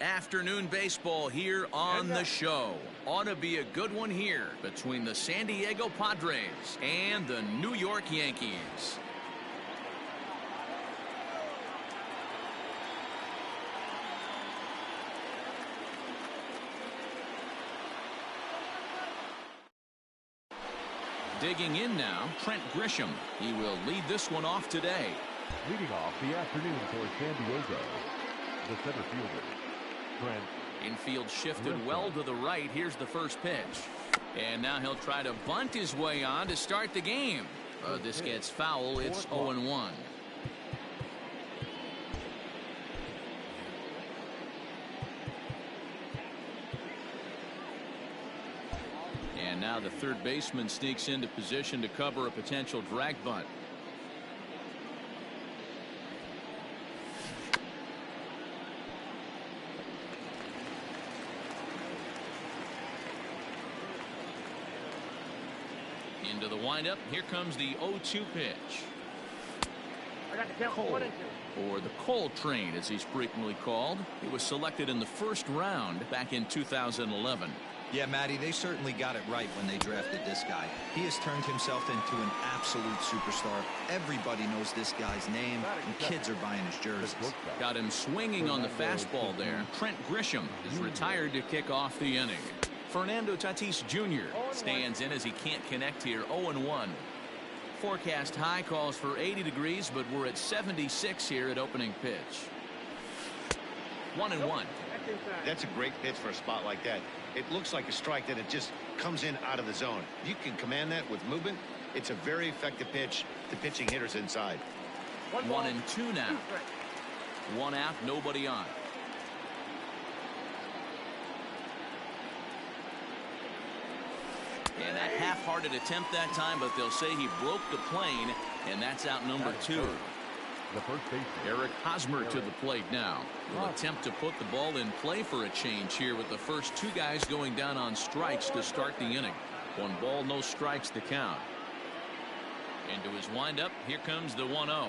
Afternoon baseball here on the show. Ought to be a good one here between the San Diego Padres and the New York Yankees. Digging in now, Trent Grisham. He will lead this one off today. Leading off the afternoon for San Diego, the center fielder, Trent. Infield shifted well to the right. Here's the first pitch. And now he'll try to bunt his way on to start the game. This gets foul. It's 0-1. And now the third baseman sneaks into position to cover a potential drag bunt. Into the windup. Here comes the 0-2 pitch. Cole, or the Cole train as he's frequently called. He was selected in the first round back in 2011. Yeah, Matty, they certainly got it right when they drafted this guy. He has turned himself into an absolute superstar. Everybody knows this guy's name, and kids are buying his jerseys. Got him swinging on the fastball there. Trent Grisham is retired to kick off the inning. Fernando Tatis Jr. stands in as he can't connect here. 0-1. Forecast high calls for 80 degrees, but we're at 76 here at opening pitch. 1-1. That's a great pitch for a spot like that. It looks like a strike that it just comes in out of the zone. You can command that with movement. It's a very effective pitch to pitching hitters inside. 1-2 now. One out, nobody on. And a half-hearted attempt that time, but they'll say he broke the plane, and that's out number 2. The first baseman, Eric Hosmer to the plate now. Will attempt to put the ball in play for a change here with the first two guys going down on strikes to start the inning. 1 ball, no strikes to count. Into his windup, here comes the 1-0.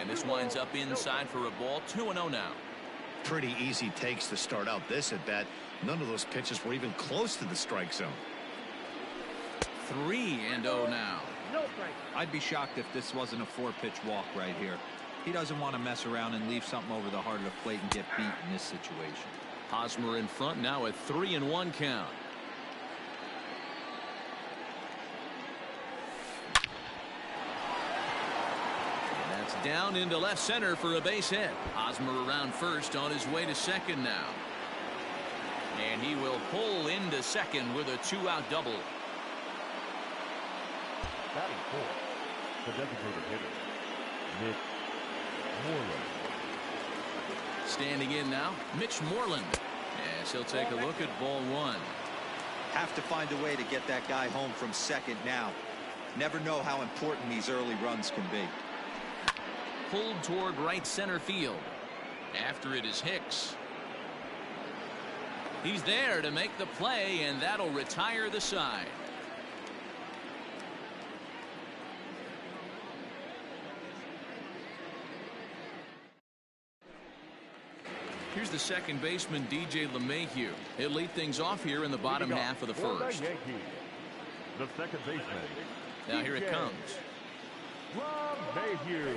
And this winds up inside for a ball. 2-0 now. Pretty easy takes to start out this at bat. None of those pitches were even close to the strike zone. 3-0 now. I'd be shocked if this wasn't a 4-pitch walk right here. He doesn't want to mess around and leave something over the heart of the plate and get beat in this situation. Hosmer in front now at 3-1 count. And that's down into left center for a base hit. Hosmer around first on his way to second now. And he will pull into second with a 2-out double. batting fourth, the designated hitter, Mitch Moreland. Standing in now, Mitch Moreland. Yes, he'll take a look at ball 1. Have to find a way to get that guy home from second now. Never know how important these early runs can be. Pulled toward right center field. After it is Hicks. He's there to make the play, and that'll retire the side. Here's the second baseman, DJ LeMahieu. He'll lead things off here in the bottom half of the first. The second baseman. Now here it comes. LeMahieu.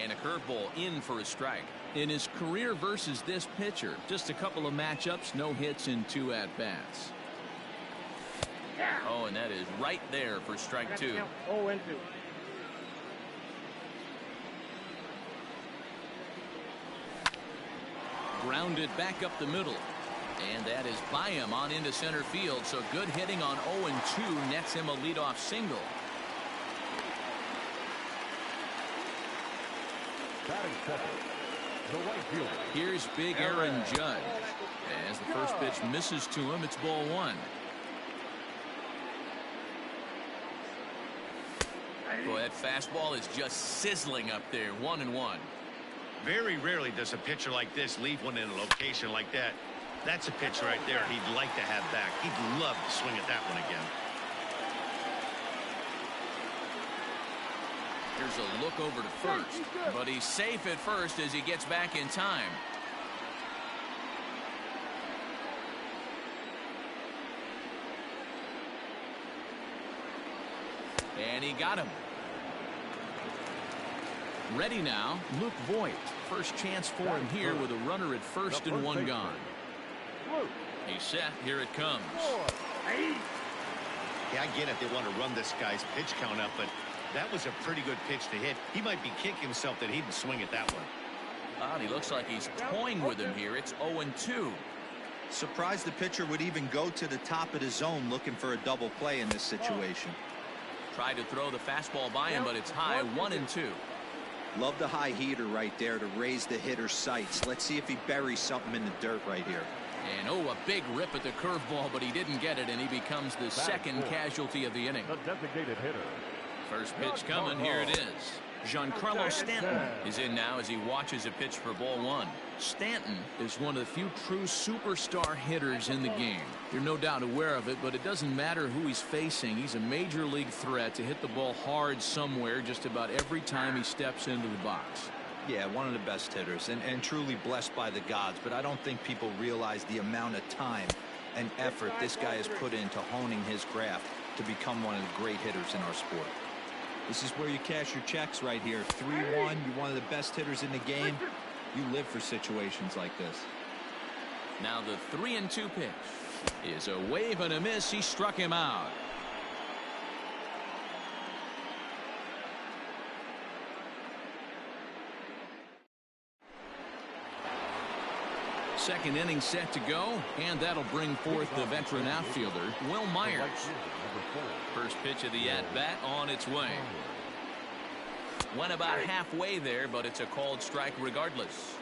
And a curveball in for a strike. In his career versus this pitcher, just a couple of matchups, no hits in 2 at-bats. Oh, and that is right there for strike 2. 0-2. Grounded back up the middle. And that is by him on into center field. So good hitting on 0-2 nets him a leadoff single. Batting second, the right fielder. Here's big Aaron Judge. As the first pitch misses to him, it's ball 1. Boy, that fastball is just sizzling up there. 1-1. Very rarely does a pitcher like this leave one in a location like that. That's a pitch right there he'd like to have back. He'd love to swing at that one again. Here's a look over to first, but he's safe at first as he gets back in time. And he got him. Ready now, Luke Voigt. First chance for him here with a runner at first and one gone. He's set. Here it comes. Yeah, I get it. They want to run this guy's pitch count up, but that was a pretty good pitch to hit. He might be kicking himself that he didn't swing at that one. He looks like he's toying with him here. It's 0-2. Surprised the pitcher would even go to the top of the zone looking for a double play in this situation. Tried to throw the fastball by him, but it's high, 1-2. Love the high heater right there to raise the hitter's sights. Let's see if he buries something in the dirt right here. And a big rip at the curveball, but he didn't get it, and he becomes the second casualty of the inning. The designated hitter. First pitch coming. Here it is. Giancarlo Stanton is in now as he watches a pitch for ball one. Stanton is one of the few true superstar hitters in the game. You're no doubt aware of it, but it doesn't matter who he's facing. He's a major league threat to hit the ball hard somewhere just about every time he steps into the box. Yeah, one of the best hitters and truly blessed by the gods, but I don't think people realize the amount of time and effort this guy has put into honing his craft to become one of the great hitters in our sport. This is where you cash your checks right here. 3-1, you're one of the best hitters in the game. You live for situations like this. Now the 3-2 pitch is a wave and a miss. He struck him out. Second inning set to go, and that'll bring forth the veteran outfielder, Will Myers. First pitch of the at-bat on its way. Went about halfway there, but it's a called strike regardless.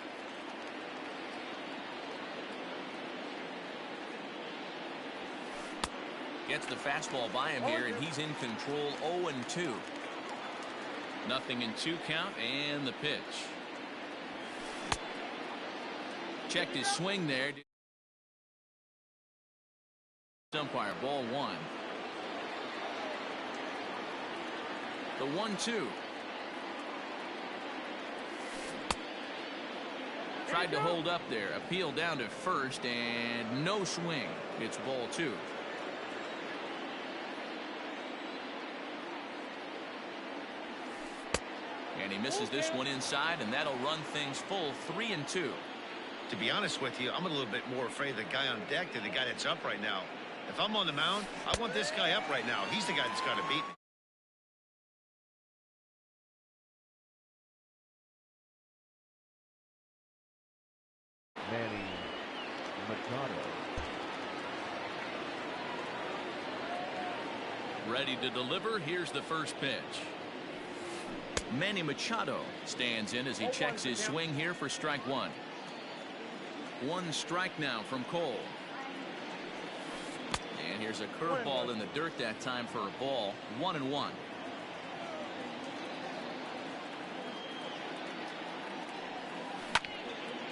Gets the fastball by him here, and he's in control. 0-2. Nothing in 2 count, and the pitch. Checked his swing there. Umpire, ball one. The 1-2. Tried to hold up there. Appeal down to first, and no swing. It's ball 2. And he misses this one inside, and that'll run things full. 3-2. To be honest with you, I'm a little bit more afraid of the guy on deck than the guy that's up right now. If I'm on the mound, I want this guy up right now. He's the guy that's got to beat me. Manny Machado. Ready to deliver. Here's the first pitch. Manny Machado stands in as he checks his swing here for strike one. One strike now from Cole. And here's a curveball in the dirt that time for a ball. 1-1.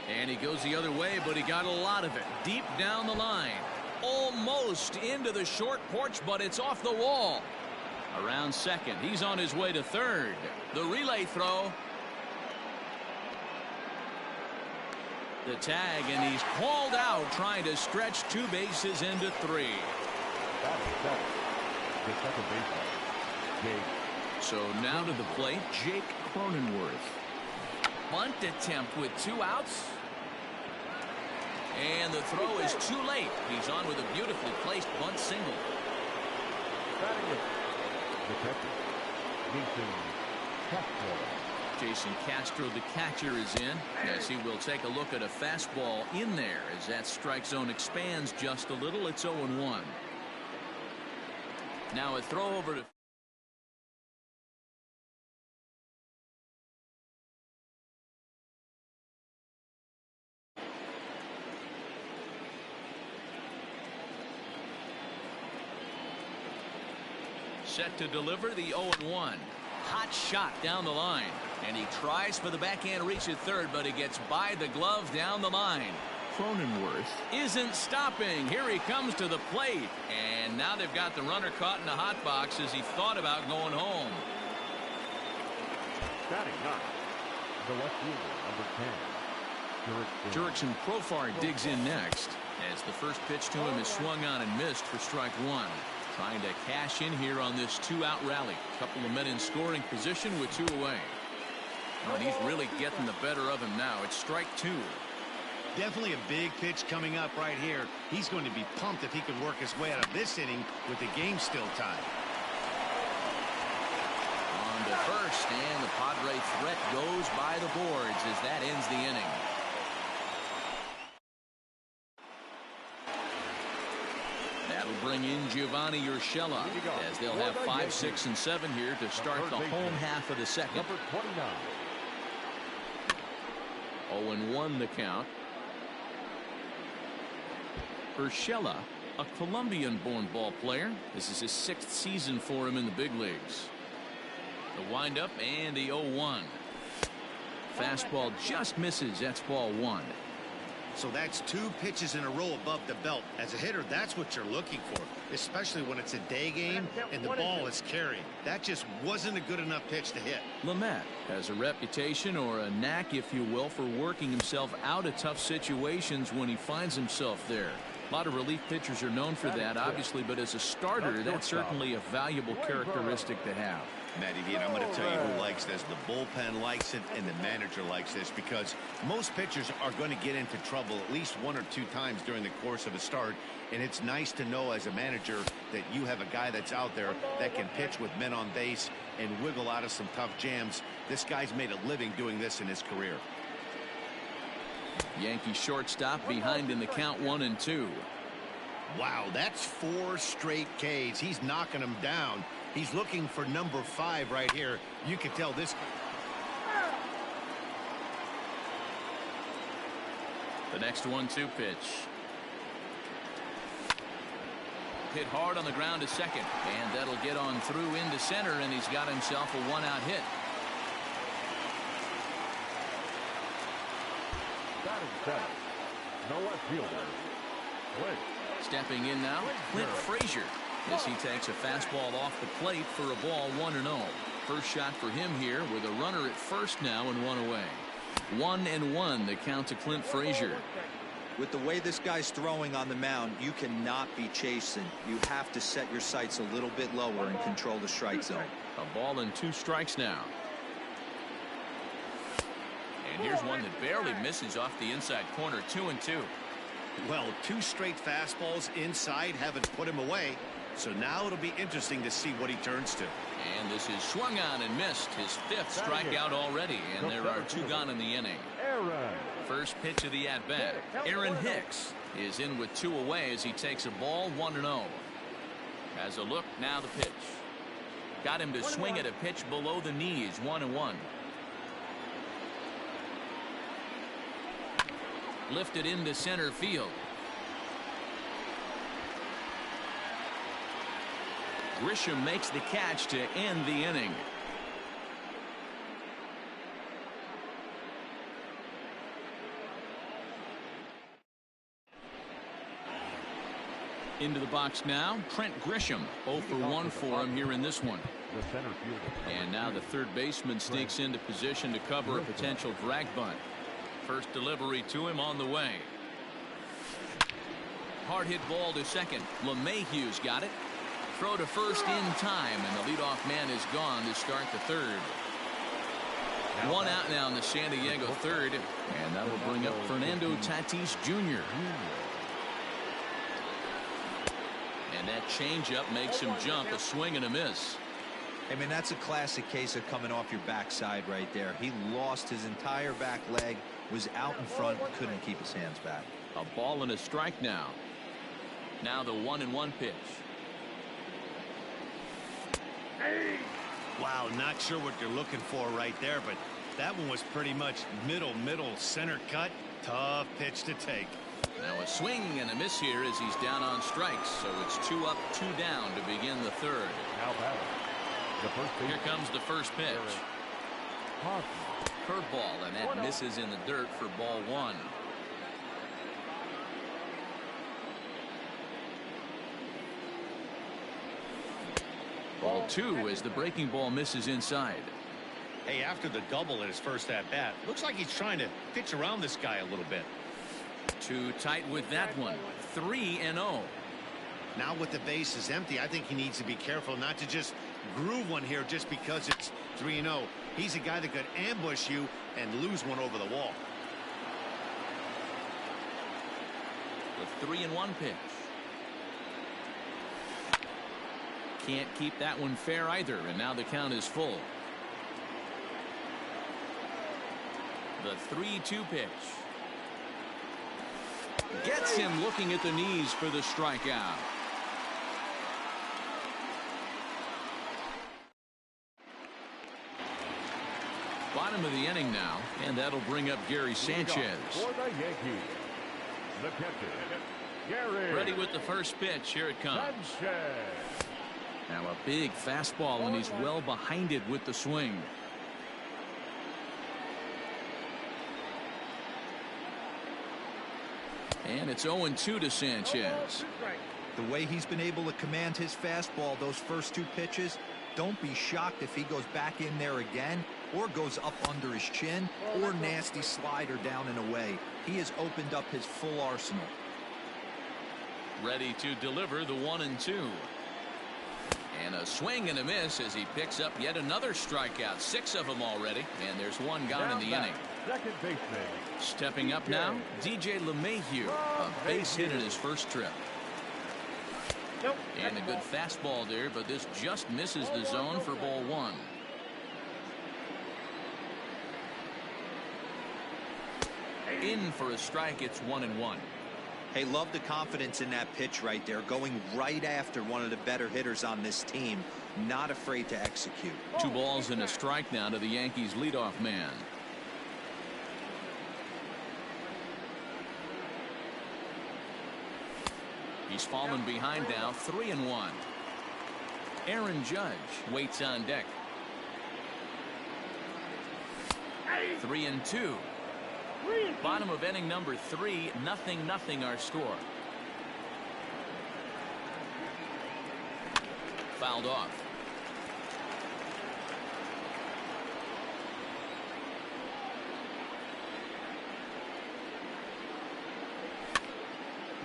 And he goes the other way, but he got a lot of it deep down the line. Almost into the short porch, but it's off the wall. Around second. He's on his way to third. The relay throw. The tag, and he's called out trying to stretch 2 bases into 3. That is set. The second baseman, Jake. So now to the plate, Jake Cronenworth. Bunt attempt with 2 outs. And the throw is too late. He's on with a beautifully placed bunt single. Batting it. The catcher, Jason Castro. Jason Castro, the catcher, is in as he will take a look at a fastball in there as that strike zone expands just a little. It's 0-1. Now a throw over to set to deliver the 0-1. Hot shot down the line, and he tries for the backhand reach at third, but he gets by the glove down the line. Cronenworth isn't stopping. Here he comes to the plate, and now they've got the runner caught in the hot box as he thought about going home. Batting ninth, the left fielder, number 10, Jurickson Profar digs in next as the first pitch to him is swung on and missed for strike one. Trying to cash in here on this two-out rally. Couple of men in scoring position with two away. Oh, and he's really getting the better of him now. It's strike two. Definitely a big pitch coming up right here. He's going to be pumped if he can work his way out of this inning with the game still tied. On to first, and the Padre threat goes by the boards as that ends the inning. That'll bring in Giovanni Urshela as they'll have 5, 6, and 7 here to start the home half of the second. number 29. 0-1 the count. Urshela, a Colombian-born ball player. This is his 6th season for him in the big leagues. The windup and the 0-1. Fastball just misses. That's ball one. So that's 2 pitches in a row above the belt. As a hitter, that's what you're looking for, especially when it's a day game and the ball is carried. That just wasn't a good enough pitch to hit. Lamet has a reputation, or a knack if you will, for working himself out of tough situations when he finds himself there. A lot of relief pitchers are known for that, obviously, but as a starter, that's certainly a valuable characteristic to have. Matty V, and I'm going to tell you who likes this. The bullpen likes it, and the manager likes this, because most pitchers are going to get into trouble at least 1 or 2 times during the course of a start, and it's nice to know as a manager that you have a guy that's out there that can pitch with men on base and wiggle out of some tough jams. This guy's made a living doing this in his career. Yankee shortstop behind in the count 1-2. Wow, that's 4 straight Ks. He's knocking them down. He's looking for number 5 right here. You can tell this. The next 1-2 pitch. Hit hard on the ground to second, and that'll get on through into center, and he's got himself a 1-out hit. Batting seventh, the left fielder, Clint. Stepping in now, Clint Frazier, as he takes a fastball off the plate for a ball 1-0. First shot for him here with a runner at first now and 1 away. 1-1 the count to Clint Frazier. With the way this guy's throwing on the mound, you cannot be chasing. You have to set your sights a little bit lower and control the strike zone. A ball and 2 strikes now. And here's one that barely misses off the inside corner. 2-2. Well, 2 straight fastballs inside haven't put him away. So now it'll be interesting to see what he turns to. And this is swung on and missed. His 5th strikeout already, and there are 2 gone in the inning. First pitch of the at-bat. Aaron Hicks is in with 2 away as he takes a ball 1-0. Has a look, now the pitch. Got him to swing at a pitch below the knees. 1-1. Lifted into center field. Grisham makes the catch to end the inning. Into the box now, Trent Grisham. 0 for 1 for him here in this one. The center fielder. And now the third baseman sneaks into position to cover a potential drag bunt. First delivery to him on the way. Hard hit ball to second. LeMahieu's got it. Throw to first in time, and the leadoff man is gone to start the third. 1 out now in the San Diego third, and that will bring up Fernando Tatis Jr. And that changeup makes him jump, a swing and a miss. I mean, that's a classic case of coming off your backside right there. He lost his entire back leg, was out in front, couldn't keep his hands back. A ball and a strike now. Now the 1-1 pitch. Wow, not sure what you're looking for right there, but that one was pretty much middle center cut. Tough pitch to take. Now a swing and a miss here as he's down on strikes, so it's 2 up, 2 down to begin the third. Now batting. The first pitch. Here comes the first pitch. Curveball, and that misses in the dirt for ball 1. Ball 2 as the breaking ball misses inside. Hey, after the double in his first at-bat, looks like he's trying to pitch around this guy a little bit. Too tight with that one. 3-0. Now with the bases empty, I think he needs to be careful not to just groove one here just because it's 3-0. He's a guy that could ambush you and lose one over the wall. The 3-1 pitch. Can't keep that one fair either, and now the count is full. The 3-2 pitch. Gets him looking at the knees for the strikeout. Bottom of the inning now, and that'll bring up Gary Sanchez. For the Yankees, the catcher, Gary Ready with the first pitch. Here it comes. Sanchez. Now a big fastball, and he's well behind it with the swing. And it's 0-2 to Sanchez. The way he's been able to command his fastball those first two pitches, don't be shocked if he goes back in there again or goes up under his chin or nasty slider down and away. He has opened up his full arsenal. Ready to deliver the 1-2. And a swing and a miss as he picks up yet another strikeout. 6 of them already, and there's one gone in the inning. Second baseman. Stepping up now, DJ LeMahieu, a base hit in his first trip. And a good fastball there, but this just misses the zone for ball 1. In for a strike, it's 1-1. Hey, love the confidence in that pitch right there, going right after one of the better hitters on this team, not afraid to execute. 2 balls and a strike now to the Yankees leadoff man. He's fallen behind now, 3-1. Aaron Judge waits on deck. 3-2. Bottom of inning number 3, 0-0 our score. Fouled off.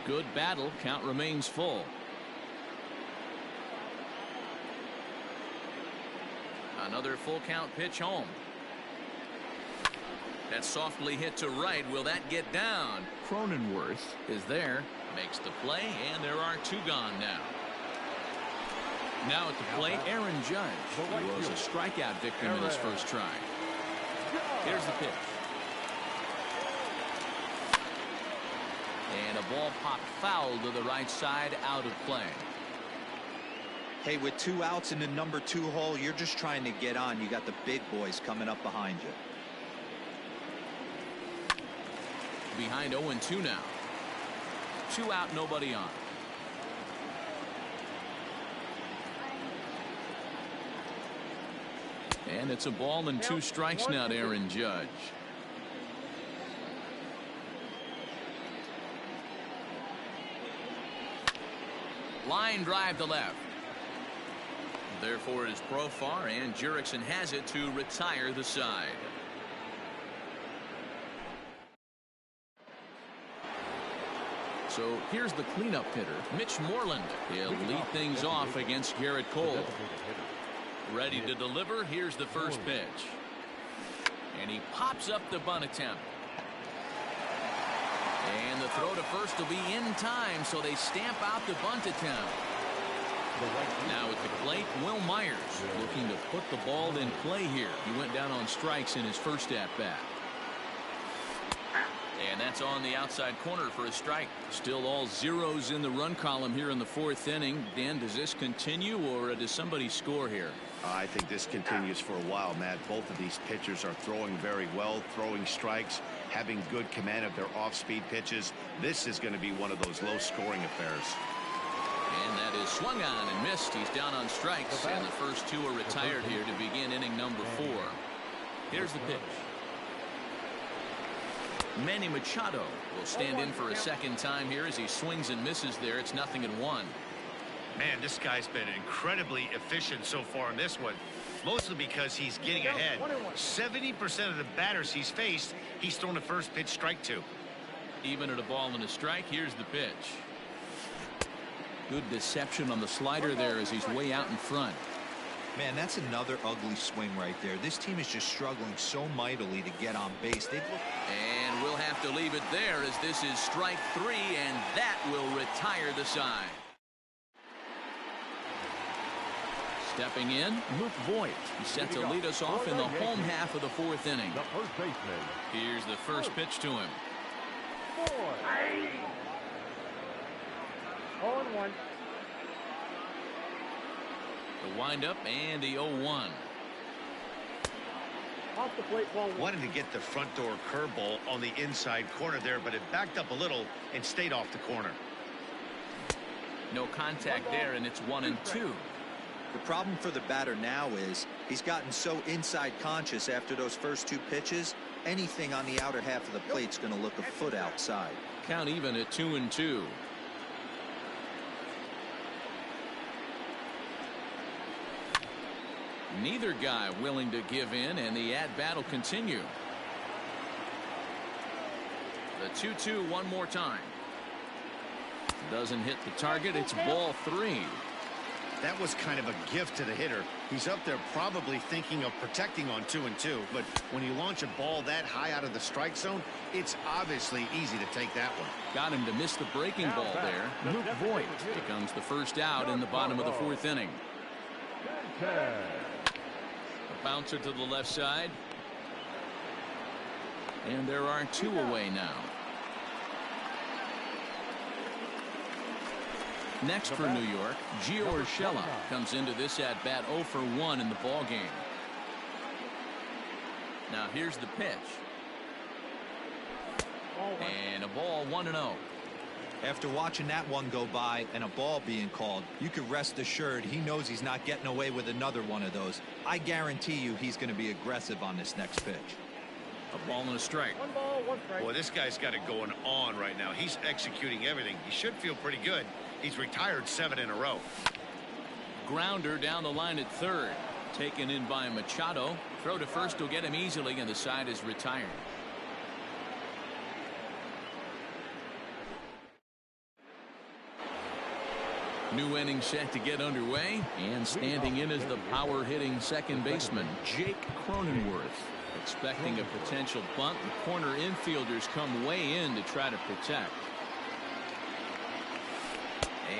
Good battle. Count remains full. Another full count pitch home. That's softly hit to right. Will that get down? Cronenworth is there. Makes the play, and there are 2 gone now. Now at the plate, Aaron Judge, who was a strikeout victim in his first try. Here's the pitch. And a ball popped foul to the right side, out of play. Hey, with 2 outs in the number 2 hole, you're just trying to get on. You got the big boys coming up behind you. Behind 0-2 now. 2 out, nobody on. And it's a ball and 2 strikes now to Aaron Judge. Line drive to left. Therefore it is Profar, and Jurickson has it to retire the side. So here's the cleanup hitter, Mitch Moreland. He'll lead things off against Garrett Cole. Ready to deliver. Here's the first pitch. And he pops up the bunt attempt. And the throw to first will be in time, so they stamp out the bunt attempt. Now at the plate, Will Myers looking to put the ball in play here. He went down on strikes in his first at-bat. And that's on the outside corner for a strike. Still all zeros in the run column here in the 4th inning. Dan, does this continue, or does somebody score here? I think this continues for a while, Matt. Both of these pitchers are throwing very well, throwing strikes, having good command of their off-speed pitches. This is going to be one of those low-scoring affairs. And that is swung on and missed. He's down on strikes, and the first 2 are retired here to begin inning number 4. Here's the pitch. Manny Machado will stand in for a second time here as he swings and misses there. It's 0-1. Man, this guy's been incredibly efficient so far in this one. mostly because he's getting ahead. 70% of the batters he's faced, he's thrown the first pitch strike to. Even at a ball and a strike, here's the pitch. Good deception on the slider there as he's way out in front. Man, that's another ugly swing right there. This team is just struggling so mightily to get on base. And we'll have to leave it there as this is strike 3, and that will retire the side. Stepping in, Luke Voigt. He's set to lead us off in the home half of the 4th inning. The first baseman. Here's the first pitch to him. 0-1. The windup and the 0-1. Off the plate, ball 1. Wanted to get the front door curveball on the inside corner there, but it backed up a little and stayed off the corner. No contact there, and it's 1-2. The problem for the batter now is he's gotten so inside conscious after those first 2 pitches. Anything on the outer half of the plate's going to look a foot outside. Count even at 2-2. Neither guy willing to give in, and the at-bat will continue. The 2-2 one more time. Doesn't hit the target. It's ball 3. That was kind of a gift to the hitter. He's up there probably thinking of protecting on 2-2, but when you launch a ball that high out of the strike zone, it's obviously easy to take that one. Got him to miss the breaking ball there. Luke Voigt becomes the first out in the bottom of the 4th inning. A bouncer to the left side. And there are 2 away now. Next for New York, Gio Urshela comes into this at-bat 0 for 1 in the ball game. Now here's the pitch. And a ball 1-0. After watching that one go by and a ball being called, you can rest assured he knows he's not getting away with another one of those. I guarantee you he's going to be aggressive on this next pitch. A ball and a strike. 1 ball, 1 strike. Boy, this guy's got it going on right now. He's executing everything. He should feel pretty good. He's retired 7 in a row. Grounder down the line at third. Taken in by Machado. Throw to first will get him easily, and the side is retired. New inning set to get underway, and standing in is the power-hitting second baseman, Jake Cronenworth. Expecting a potential bunt, the corner infielders come way in to try to protect.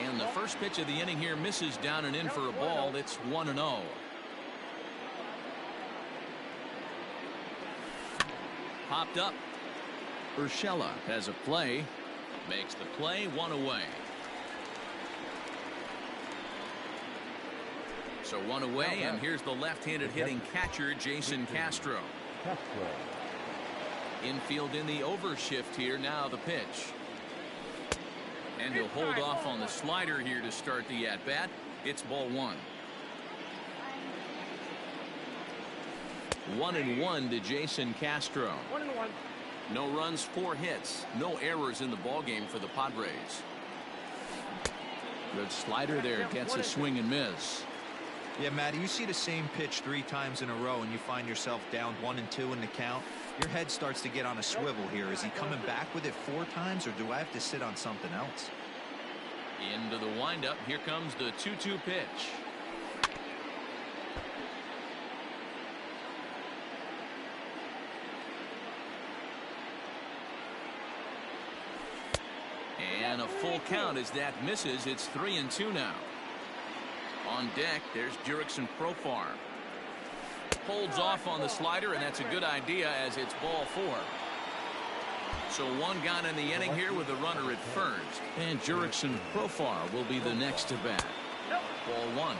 And the first pitch of the inning here misses down and in for a ball. It's 1-0. Popped up. Urshela has a play. Makes the play, 1 away. So 1 away, and here's the left-handed hitting catcher, Jason Castro. Infield in the overshift here. Now the pitch. And he'll hold off on the slider here to start the at-bat. It's ball 1. 1-1 to Jason Castro. 1-1. No runs, 4 hits. No errors in the ballgame for the Padres. Good slider there. Gets a swing and miss. Yeah, Matty, you see the same pitch 3 times in a row and you find yourself down 1-2 in the count. Your head starts to get on a swivel here. Is he coming back with it 4 times, or do I have to sit on something else? Into the windup. Here comes the 2-2 pitch. And a full count as that misses. It's 3-2 now. On deck, there's Jurickson Profar. Holds off on the slider, and that's a good idea as it's ball 4. So 1 gone in the inning here with a runner at first. And Jurickson Profar will be the next to bat. Ball 1.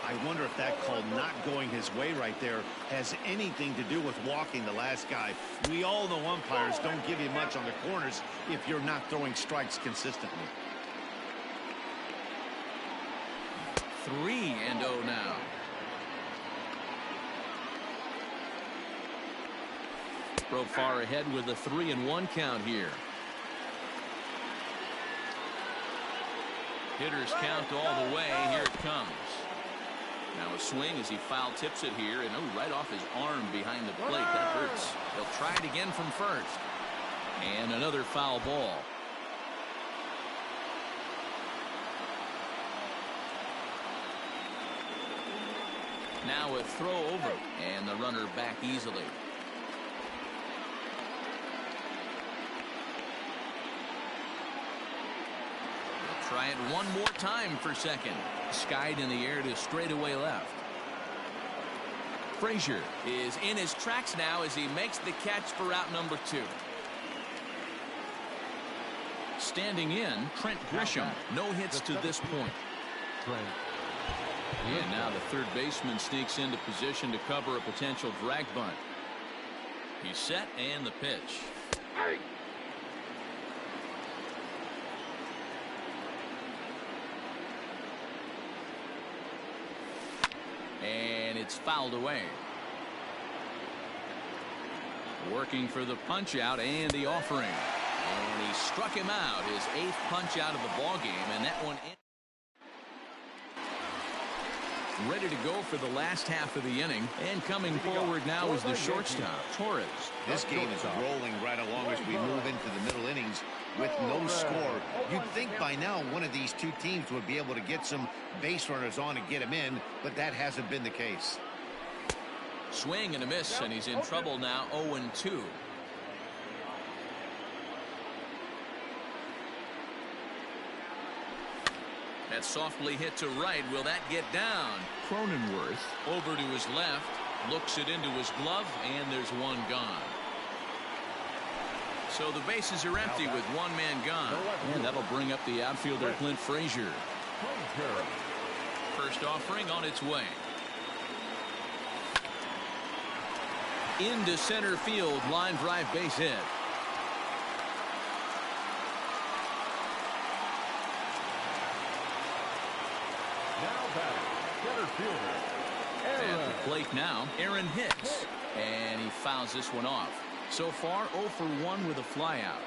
I wonder if that call not going his way right there has anything to do with walking the last guy. We all know umpires don't give you much on the corners if you're not throwing strikes consistently. 3-0 now. Profar ahead with a 3-1 count here. Hitters count all the way. Here it comes. Now a swing as he foul tips it here, and right off his arm behind the plate. That hurts. He'll try it again from first. And another foul ball. Now a throw over, and the runner back easily. We'll try it one more time for second. Skied in the air to straightaway left. Frazier is in his tracks now as he makes the catch for out number 2. Standing in, Trent Grisham. No hits to this point. And now the third baseman sneaks into position to cover a potential drag bunt. He's set, and the pitch. And it's fouled away. Working for the punch out and the offering. And he struck him out, his 8th punch out of the ball game, and that one ready to go for the last half of the inning. And coming forward now is the shortstop, Torres. This game is rolling right along as we move into the middle innings with no score. You'd think by now one of these two teams would be able to get some base runners on and get them in, but that hasn't been the case. Swing and a miss, and he's in trouble now, 0-2. That's softly hit to right. Will that get down? Cronenworth over to his left, looks it into his glove, and there's one gone. So the bases are empty with one man gone. And that'll bring up the outfielder, Clint Frazier. First offering on its way. Into center field, line drive base hit. At the plate now, Aaron Hicks. And he fouls this one off. So far, 0 for 1 with a flyout.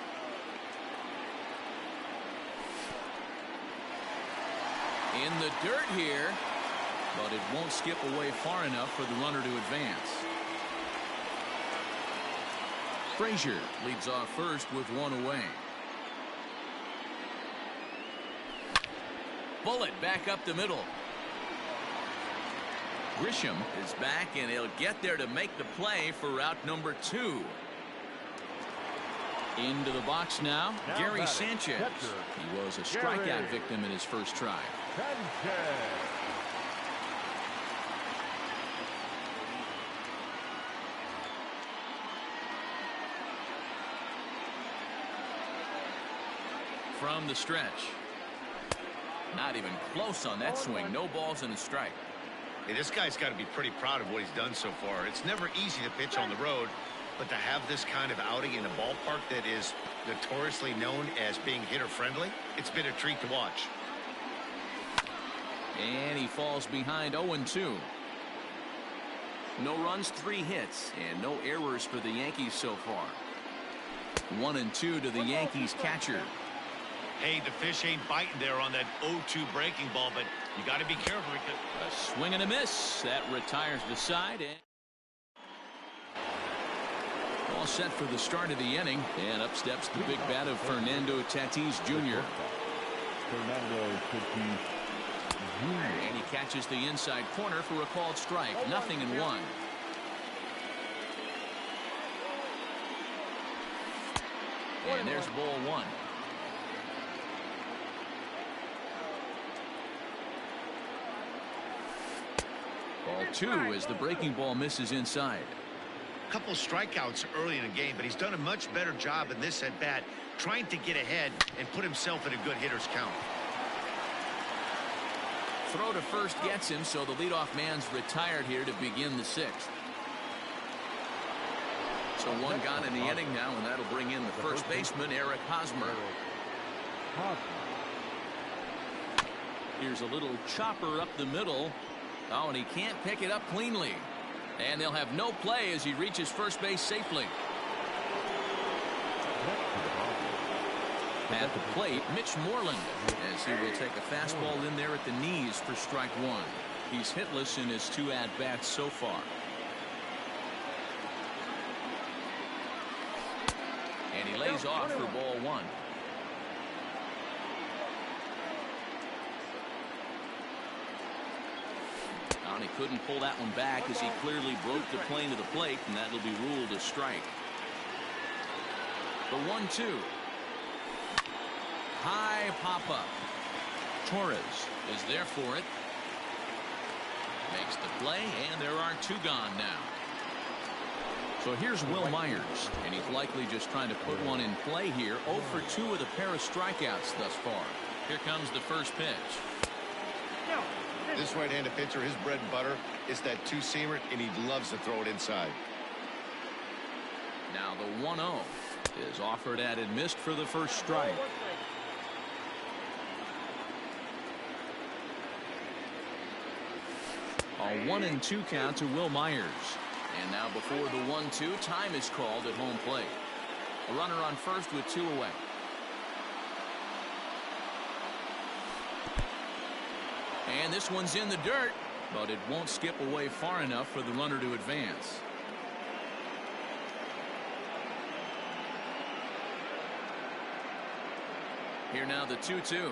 In the dirt here, but it won't skip away far enough for the runner to advance. Frazier leads off first with one away. Bullet back up the middle. Grisham is back, and he'll get there to make the play for out number 2. Into the box now, Gary Sanchez. He was a strikeout victim in his first try. From the stretch. Not even close on that swing. No balls and a strike. Hey, this guy's got to be pretty proud of what he's done so far. It's never easy to pitch on the road, but to have this kind of outing in a ballpark that is notoriously known as being hitter-friendly, it's been a treat to watch. And he falls behind 0-2. No runs, 3 hits, and no errors for the Yankees so far. 1-2 to the Yankees catcher. Hey, the fish ain't biting there on that 0-2 breaking ball, but you got to be careful. A swing and a miss. That retires the side. And all set for the start of the inning. And up steps the big bat of Fernando Tatis Jr. And he catches the inside corner for a called strike. 0-1. And there's ball 1. Ball 2 as the breaking ball misses inside. A couple strikeouts early in the game, but he's done a much better job in this at bat, trying to get ahead and put himself in a good hitter's count. Throw to first gets him, so the leadoff man's retired here to begin the 6th. So one gone in the inning now, and that'll bring in the first baseman, Eric Hosmer. Here's a little chopper up the middle. Oh, and he can't pick it up cleanly. And they'll have no play as he reaches first base safely. At the plate, Mitch Moreland, as he will take a fastball in there at the knees for strike 1. He's hitless in his 2 at-bats so far. And he lays off for ball 1. And he couldn't pull that one back as he clearly broke the plane of the plate, and that'll be ruled a strike. The 1-2. High pop-up. Torres is there for it. Makes the play, and there are 2 gone now. So here's Will Myers, and he's likely just trying to put one in play here. 0 for 2 with a pair of strikeouts thus far. Here comes the first pitch. This right-handed pitcher, his bread and butter is that 2-seamer, and he loves to throw it inside. Now the 1-0 is offered at and missed for the first strike. A 1-2 count to Will Myers. And now before the 1-2, time is called at home plate. A runner on first with 2 away. And this one's in the dirt, but it won't skip away far enough for the runner to advance. Here now the 2-2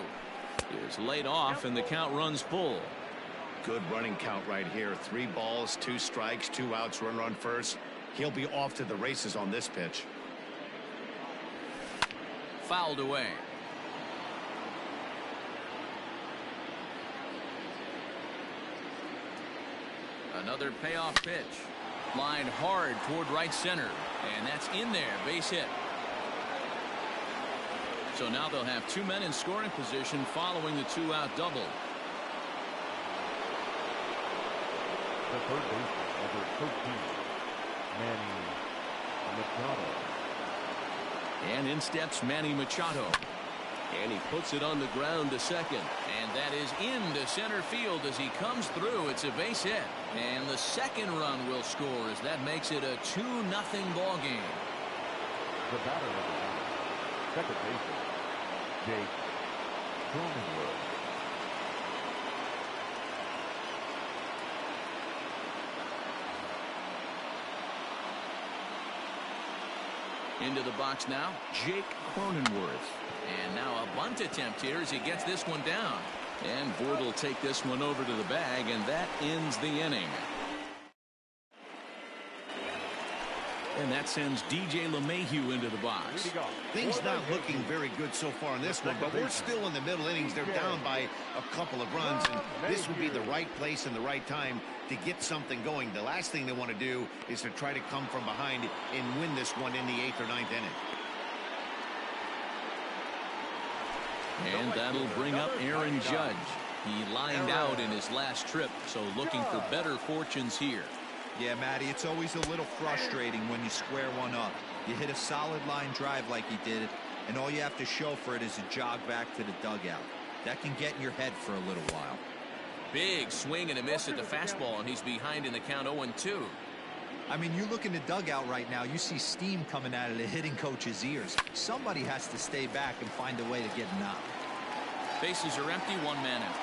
is laid off, and the count runs full. Good running count right here. 3 balls, 2 strikes, 2 outs, runner on first. He'll be off to the races on this pitch. Fouled away. Another payoff pitch. Lined hard toward right center. And that's in there. Base hit. So now they'll have 2 men in scoring position following the 2-out double. The third baseman, number 13, Manny Machado. And in steps Manny Machado. And he puts it on the ground to second. And that is into center field as he comes through. It's a base hit. And the second run will score as that makes it a 2-0 ball game. The batter, number 9, second baseman, Jake Cronenworth. Into the box now, Jake Cronenworth. And now a bunt attempt here as he gets this one down. And Ford will take this one over to the bag, and that ends the inning. And that sends DJ LeMahieu into the box. Things not looking very good so far in this one, but we're still in the middle innings. They're down by a couple of runs, and this would be the right place and the right time to get something going. The last thing they want to do is to try to come from behind and win this one in the 8th or 9th inning. And that'll bring up Aaron Judge. He lined out in his last trip, so looking for better fortunes here. Yeah, Matty, it's always a little frustrating when you square one up. You hit a solid line drive like he did, and all you have to show for it is a jog back to the dugout. That can get in your head for a little while. Big swing and a miss at the fastball, and he's behind in the count 0-2. I mean, you look in the dugout right now, you see steam coming out of the hitting coach's ears. Somebody has to stay back and find a way to get him out. Bases are empty, 1 man out.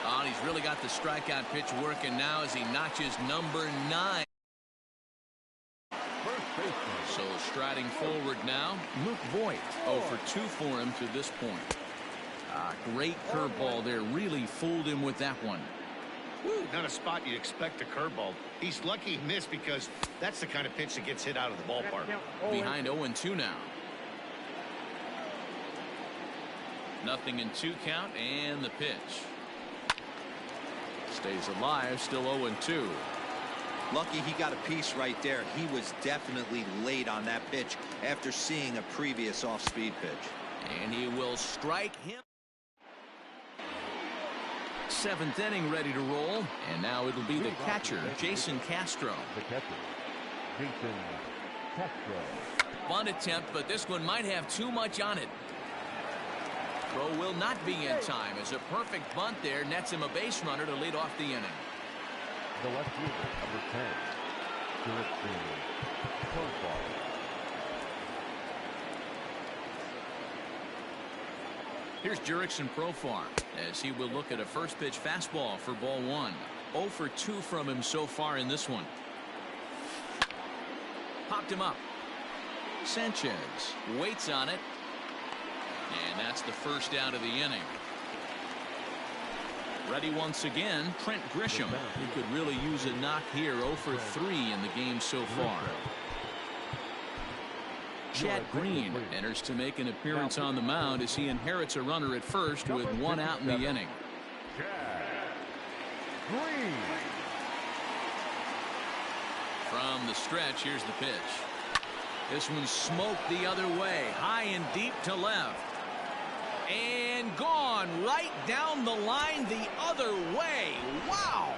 Oh, he's really got the strikeout pitch working now as he notches number 9. So striding forward now, Luke Voigt. 0 for 2 for him to this point. Great curveball there. Really fooled him with that one. Woo, not a spot you'd expect a curveball. He's lucky he missed because that's the kind of pitch that gets hit out of the ballpark. Behind 0-2 now. Nothing in 2 count, and the pitch. Stays alive, still 0-2. Lucky he got a piece right there. He was definitely late on that pitch after seeing a previous off-speed pitch. And he will strike him. 7th inning ready to roll. And now it'll be the catcher, Jason Castro. The catcher, Jason Castro. Bunt attempt, but this one might have too much on it. Throw will not be in time as a perfect bunt there nets him a base runner to lead off the inning. The left fielder, number 10, Christian Profile. Here's Jurickson Profar as he will look at a first pitch fastball for ball one. 0 for 2 from him so far in this one. Popped him up. Sanchez waits on it. And that's the first out of the inning. Ready once again, Trent Grisham, who could really use a knock here. 0 for 3 in the game so far. Chad Green enters to make an appearance on the mound as he inherits a runner at first with 1 out in the inning. From the stretch, here's the pitch. This one smoked the other way, high and deep to left. And gone right down the line the other way. Wow!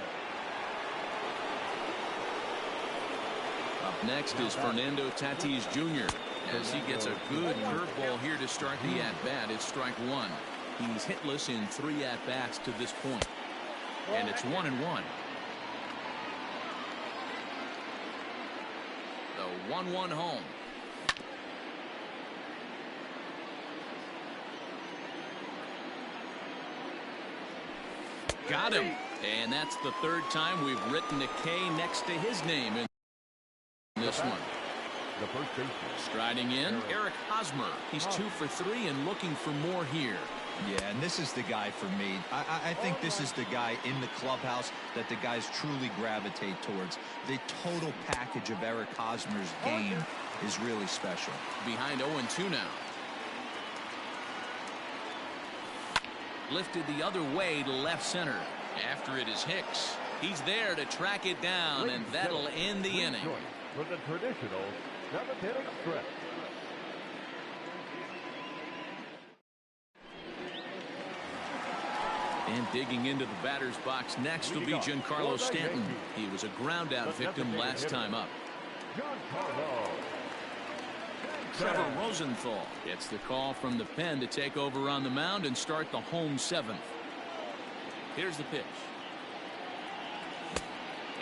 Up next is Fernando Tatis Jr. as he gets a good curveball here to start the at-bat. It's strike one. He's hitless in 3 at-bats to this point. And it's 1-1. The 1-1 home. Got him. And that's the 3rd time we've written a K next to his name in this one. The first baseman. Striding in, Eric Hosmer. He's 2 for 3 and looking for more here. Yeah, and this is the guy for me. I think this is the guy in the clubhouse that the guys truly gravitate towards. The total package of Eric Hosmer's game is really special. Behind 0-2 now. Lifted the other way to left center. After it is Hicks. He's there to track it down, and that'll end the inning. For the traditional 7th inning stretch. And digging into the batter's box next will be Giancarlo Stanton. He was a ground out victim last time up. Trevor Rosenthal gets the call from the pen to take over on the mound and start the home 7th. Here's the pitch.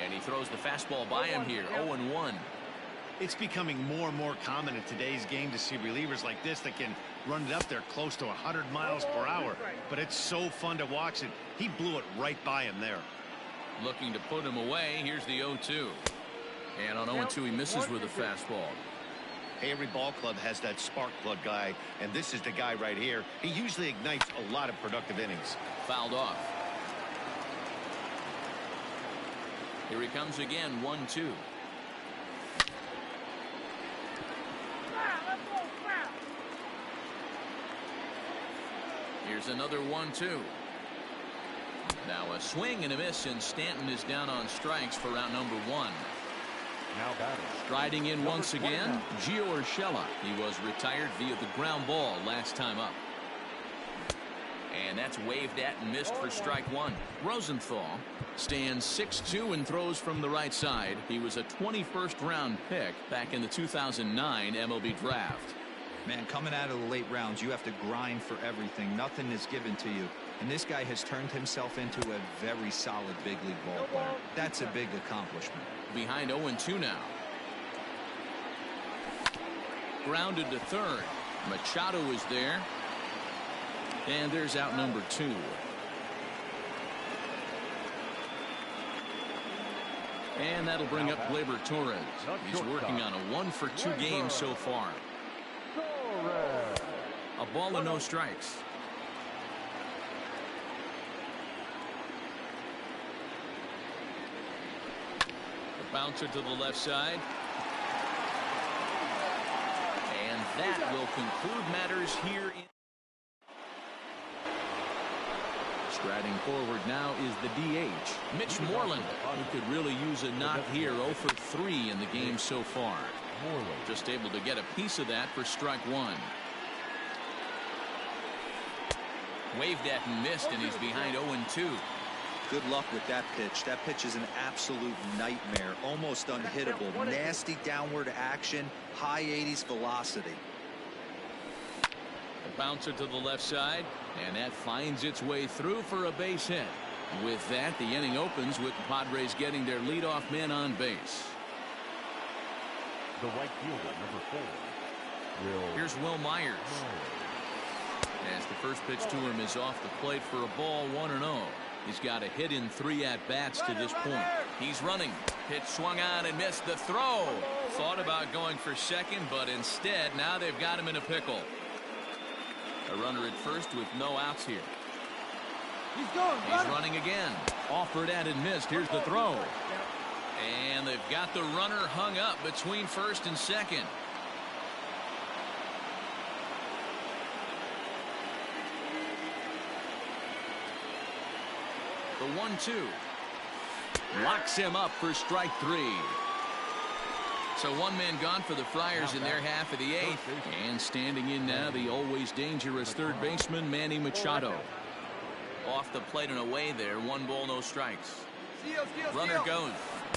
And he throws the fastball by him here. 0-1. It's becoming more and more common in today's game to see relievers like this that can run it up there close to 100 miles per hour. But it's so fun to watch it. He blew it right by him there. Looking to put him away. Here's the 0-2. And on 0-2 he misses with a fastball. Hey, every ball club has that spark plug guy, and this is the guy right here. He usually ignites a lot of productive innings. Fouled off. Here he comes again. 1-2. Here's another 1-2. Now a swing and a miss, and Stanton is down on strikes for out number 1. Now batting. Striding in once again, Gio Urshela. He was retired via the ground ball last time up. And that's waved at and missed for strike 1. Rosenthal stands 6'2" and throws from the right side. He was a 21st round pick back in the 2009 MLB draft. Man, coming out of the late rounds, you have to grind for everything. Nothing is given to you. And this guy has turned himself into a very solid big league ball player. That's a big accomplishment. Behind 0-2 now. Grounded to third. Machado is there. And there's out number 2. And that'll bring up Gleyber Torres. He's working on a 1 for 2 game so far. A ball and no strikes. The bouncer to the left side. And that will conclude matters here in. Striding forward now is the DH, Mitch Moreland, who could really use a knock here. 0 for 3 in the game so far. Just able to get a piece of that for strike 1. Waved at and missed, and he's behind 0-2. Good luck with that pitch. That pitch is an absolute nightmare. Almost unhittable. Nasty downward action. High 80s velocity. A bouncer to the left side, and that finds its way through for a base hit. With that, the inning opens with the Padres getting their leadoff man on base. The right fielder, number 4. Here's Will Myers. As the first pitch to him is off the plate for a ball, 1-0. He's got a hit in 3 at-bats to this point. He's running. Pitch swung on and missed. The throw. Thought about going for second, but instead now they've got him in a pickle. A runner at first with no outs here. He's running again. Offered at and missed. Here's the throw. And they've got the runner hung up between first and second. The 1-2. Locks him up for strike 3. So one man gone for the Friars in their half of the 8th. And standing in now, the always dangerous third baseman, Manny Machado. Off the plate and away there. 1 ball, no strikes. Runner goes.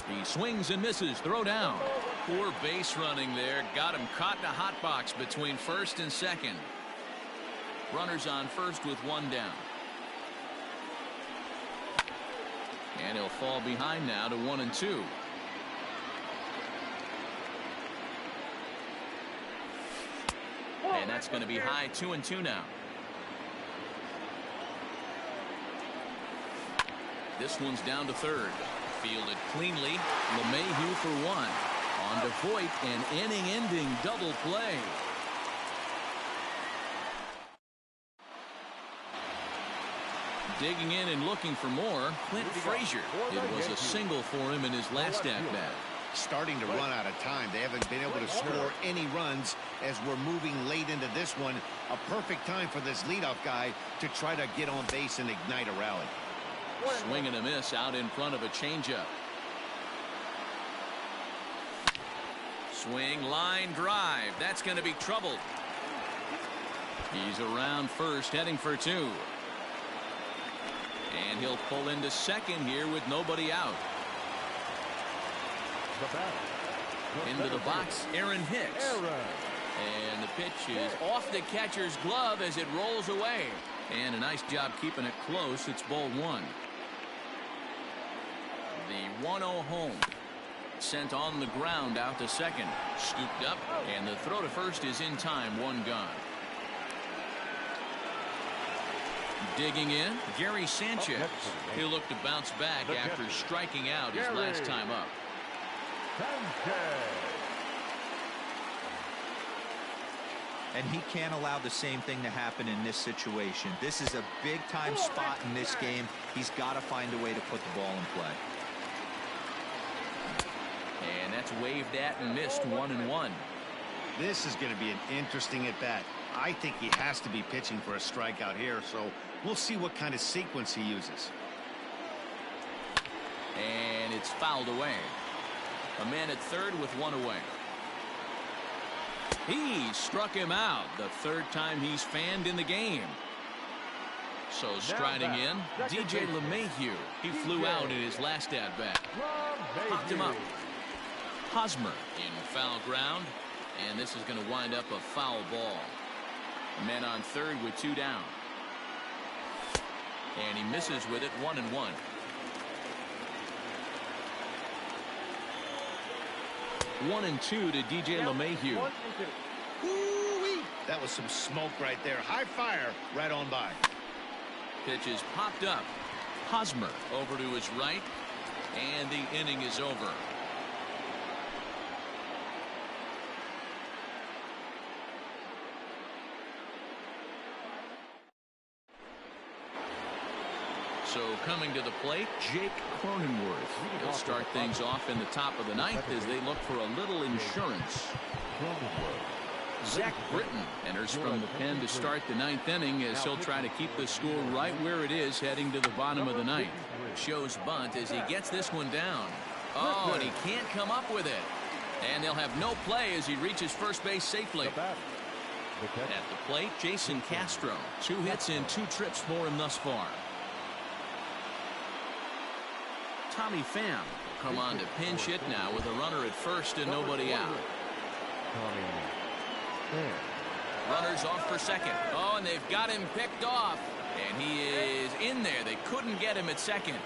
He swings and misses. Throw down. Poor base running there. Got him caught in a hot box between first and second. Runners on first with 1 down. And he'll fall behind now to 1-2. And that's going to be high. 2-2 now. This one's down to third. Fielded cleanly. LeMahieu for 1. On to Voit, an inning-ending double play. Digging in and looking for more, Clint Frazier. It was a single for him in his last at-bat. Starting to run out of time. They haven't been able to score any runs as we're moving late into this one. A perfect time for this leadoff guy to try to get on base and ignite a rally. Swing and a miss out in front of a changeup. Swing, line drive. That's going to be trouble. He's around first, heading for 2. And he'll pull into second here with nobody out. Into the box, Aaron Hicks. And the pitch is off the catcher's glove as it rolls away. And a nice job keeping it close. It's ball 1. The 1-0 home. Sent on the ground out to second. Scooped up, and the throw to first is in time. 1 gone. Digging in, Gary Sanchez. He'll look to bounce back after striking out his last time up. And he can't allow the same thing to happen in this situation. This is a big-time spot in this game. He's got to find a way to put the ball in play. And that's waved at and missed. 1-1. This is going to be an interesting at-bat. I think he has to be pitching for a strikeout here, so we'll see what kind of sequence he uses. And it's fouled away. A man at third with 1 away. He struck him out the 3rd time he's fanned in the game. So striding in, DJ LeMahieu. He flew out in his last at-bat. Popped him up. Hosmer in foul ground. And this is going to wind up a foul ball. Men on third with 2 down. And he misses with it. 1-1. 1-2 to DJ LeMahieu. That was some smoke right there. High fire right on by. Pitch is popped up. Hosmer over to his right. And the inning is over. So coming to the plate, Jake Cronenworth. He'll start things off in the top of the 9th as they look for a little insurance. Zach Britton enters from the pen to start the 9th inning as he'll try to keep the score right where it is heading to the bottom of the 9th. Shows bunt as he gets this one down. Oh, and he can't come up with it. And they'll have no play as he reaches first base safely. At the plate, Jason Castro. 2 hits and 2 trips for him thus far. Tommy Pham come on to pinch hit now with a runner at first and nobody out. Runners off for second. Oh, and they've got him picked off. And he is in there. They couldn't get him at second.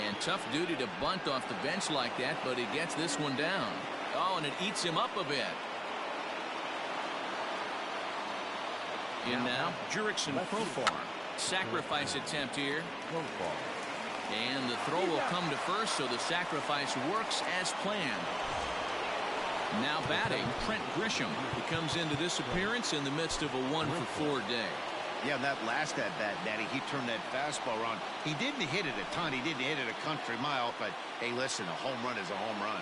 And tough duty to bunt off the bench like that, but he gets this one down. Oh, and it eats him up a bit. In now, Jurickson Profar. Sacrifice attempt here. And the throw will come to first, so the sacrifice works as planned. Now batting, Trent Grisham. He comes into this appearance in the midst of a 1-for-4 day. Yeah, that last at-bat, Daddy, he turned that fastball around. He didn't hit it a ton. He didn't hit it a country mile, but, hey, listen, a home run is a home run.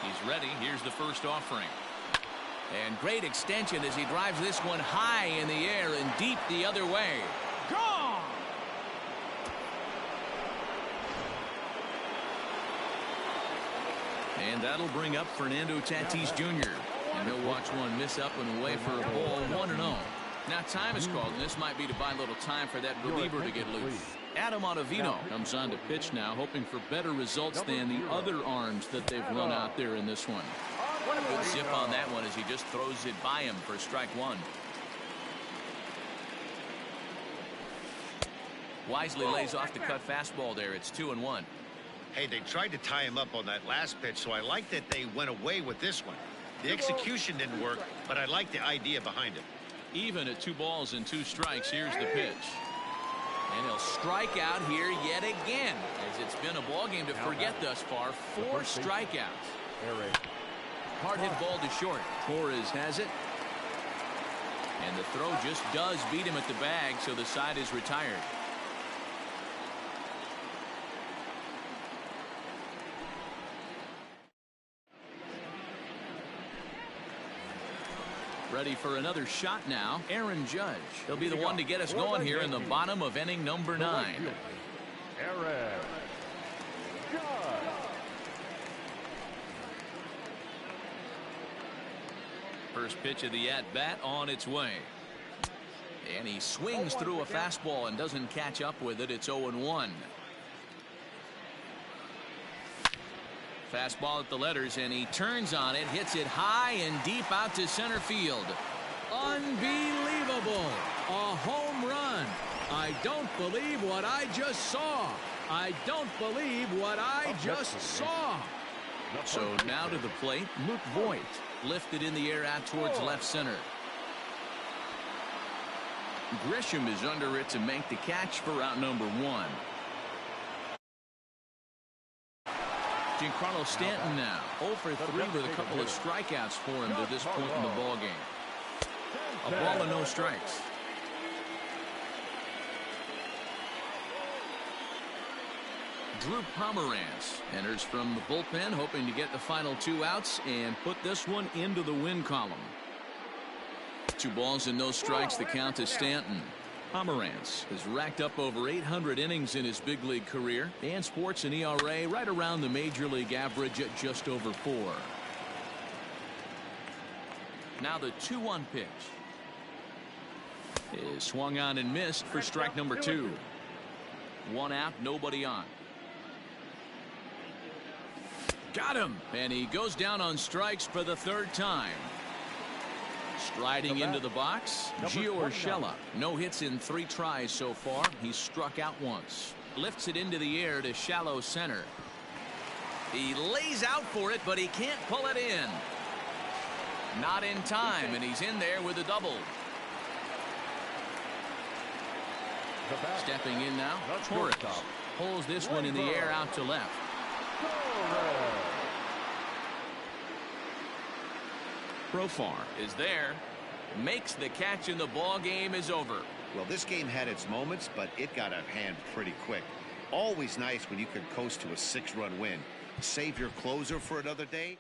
He's ready. Here's the first offering. And great extension as he drives this one high in the air and deep the other way. Gone! And that'll bring up Fernando Tatis Jr. And he'll watch one miss up and away for a ball, 1-0. Now time is called, and this might be to buy a little time for that reliever to get loose. Adam Ottavino comes on to pitch now, hoping for better results than the other arms that they've run out there in this one. Good zip on that one as he just throws it by him for strike one. Wisely lays off the cut fastball there. It's 2-1. Hey, they tried to tie him up on that last pitch, so I like that they went away with this one. The execution didn't work, but I like the idea behind it. Even at 2 balls and 2 strikes, here's the pitch. And he'll strike out here yet again, as it's been a ball game to forget thus far. 4 strikeouts. Hard hit ball to short. Torres has it. And the throw just does beat him at the bag, so the side is retired. Ready for another shot now, Aaron Judge. He'll be the one to get us going here in the bottom of inning number 9. Aaron Judge. First pitch of the at-bat on its way. And he swings through a fastball and doesn't catch up with it. It's 0-1. Fastball at the letters, and he turns on it, hits it high and deep out to center field. Unbelievable. A home run. I don't believe what I just saw. I don't believe what I just saw. So now to the plate, Luke Voigt. Lifted in the air out towards left center. Grisham is under it to make the catch for out number 1. Giancarlo Stanton now 0 for 3 with a couple of strikeouts for him to this point in the ball game. A ball and no strikes. Drew Pomeranz enters from the bullpen, hoping to get the final 2 outs and put this one into the win column. 2 balls and no strikes, the count to Stanton. Pomeranz has racked up over 800 innings in his big league career and sports an ERA right around the major league average at just over 4. Now the 2-1 pitch is swung on and missed for strike number 2. 1 out, nobody on. Got him, and he goes down on strikes for the 3rd time. Striding into the box, Gio Urshela. No hits in 3 tries so far. He's struck out once. Lifts it into the air to shallow center. He lays out for it, but he can't pull it in. Not in time, and he's in there with a double. Stepping in now, Torres pulls this one in the air out to left. Profar is there, makes the catch, and the ball game is over. Well, this game had its moments, but it got out of hand pretty quick. Always nice when you can coast to a 6-run win. Save your closer for another day.